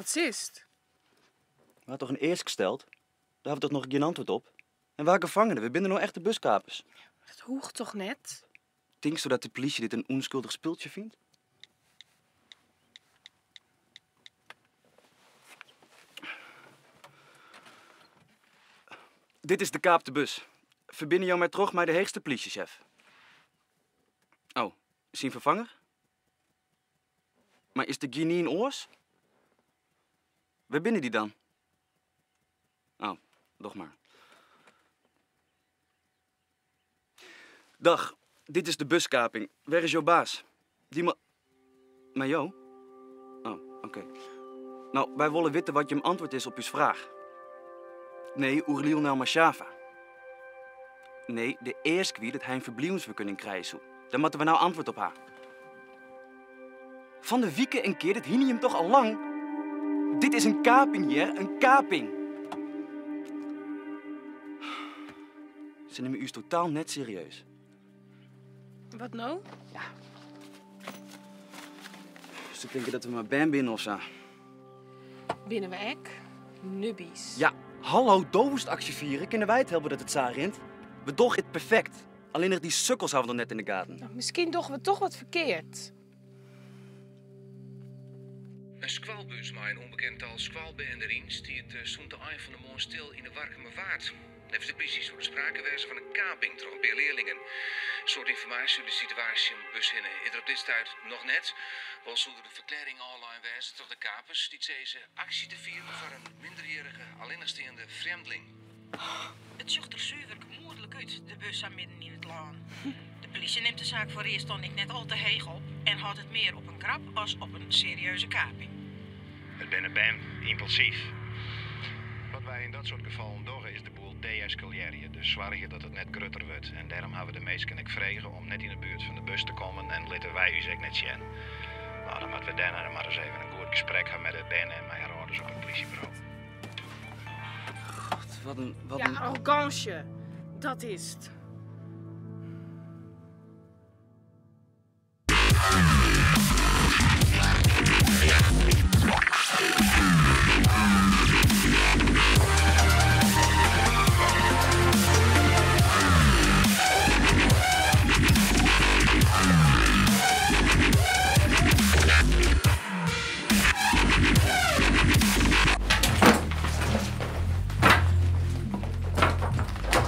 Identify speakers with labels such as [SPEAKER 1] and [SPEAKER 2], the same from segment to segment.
[SPEAKER 1] Wat is het?
[SPEAKER 2] We hadden toch een eerst gesteld? Daar hebben we toch nog geen antwoord op? En waar gevangenen? We binden nou echte buskapers.
[SPEAKER 1] Dat hoeft toch net?
[SPEAKER 2] Denkst du dat de politie dit een onschuldig speeltje vindt? Dit is de kaapte bus. Verbinden jou met terug met de heegste politiechef. Oh, zien vervanger? Maar is de Guinea in oors? Waar binnen die dan? Oh, doch maar. Dag, dit is de buskaping. Waar is jouw baas? Die Maar jou? Oh, oké. Nou, wij willen weten wat je hem antwoord is op uw vraag. Nee, oer Lionel Machava. Nee, de eerst wie dat hij een verblijfsvergunning krijgt. Daar moeten we nou antwoord op haar. Van de wieken een keer, dat hien je hem toch al lang? Dit is een kaping hier, een kaping. Ze nemen u totaal net serieus.
[SPEAKER 1] Wat nou?
[SPEAKER 2] Ja. Ze denken dat we maar ben binnen of zo.
[SPEAKER 1] Binnen we ek? Nubbies.
[SPEAKER 2] Ja, hallo, doosactie vieren. Kunnen wij het helpen dat het zaar rint? We doen het perfect. Alleen nog die sukkels houden we nog net in de gaten.
[SPEAKER 1] Nou, misschien doen we toch wat verkeerd.
[SPEAKER 3] Een squalbus met een onbekend tal squalbanden erin stiert zo'n te eind van de morgen stil in de Warkumerwaard. Heeft de politie zo de sprake wijze van een kaping door een paar leerlingen. Soort informatie over de situatie om de bus heen is er op dit tijd nog net. Wel zullen de verklaring online wijzen door de kapers die deze actie te vieren voor een minderjarige alleenstaande vreemdeling.
[SPEAKER 4] Het zocht er zuiver gemoedelijk uit, de bus aan midden in het laan. De politie neemt de zaak voor eerst dan ik net al te heeg op en houdt het meer op een krap als op een serieuze kaping.
[SPEAKER 5] Het ben impulsief. Wat wij in dat soort gevallen doen is de boel deescaleren. Dus zorgen dat het net grutter wordt. En daarom hebben we de meesten ik vregen om net in de buurt van de bus te komen en laten wij u zeker net zien. Nou, dan moeten we daarna maar eens even een goed gesprek hebben met de Ben en mijn ouders op het politiebureau.
[SPEAKER 2] God, wat een...
[SPEAKER 1] Ja, arrogantie. Dat is het.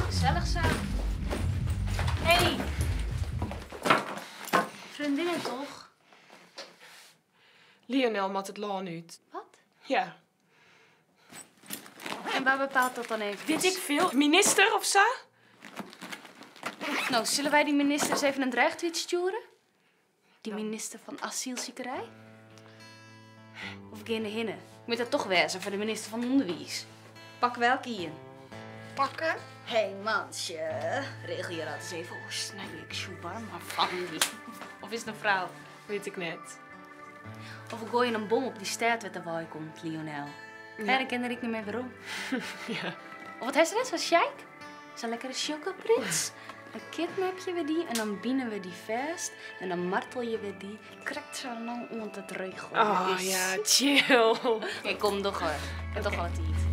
[SPEAKER 6] Gezellig zo. Hey. Vriendinnen toch?
[SPEAKER 1] Lionel mat het laan uit.
[SPEAKER 6] Wat?
[SPEAKER 1] Ja.
[SPEAKER 6] En waar bepaalt dat dan even?
[SPEAKER 1] Weet ik veel. Minister of zo?
[SPEAKER 6] Nou, zullen wij die minister eens even een dreigtweet sturen? Die minister van asielziekerij? Of geen hinnen? Ik moet dat toch wezen voor de minister van Onderwijs. Pak welke hier?
[SPEAKER 4] Pakken?
[SPEAKER 6] Hé, hey, mansje. Regel je dat eens even. Oh, snij ik zo warm maar van die. Of is het een vrouw?
[SPEAKER 1] Weet ik net.
[SPEAKER 6] Of we gooien een bom op die staat wat erbij komt, Lionel. Ja, dan ken ik niet meer waarom.
[SPEAKER 1] Ja.
[SPEAKER 6] Of wat heeft ze net, zo'n sheik? Zo'n lekkere chocoprins. Dan kidnap we die en dan binnen we die vast. En dan martel je we die. Krijgt zo lang onder het regel.
[SPEAKER 1] Oh ja, chill.
[SPEAKER 6] Kijk, kom toch hoor. Ik heb toch wat iets.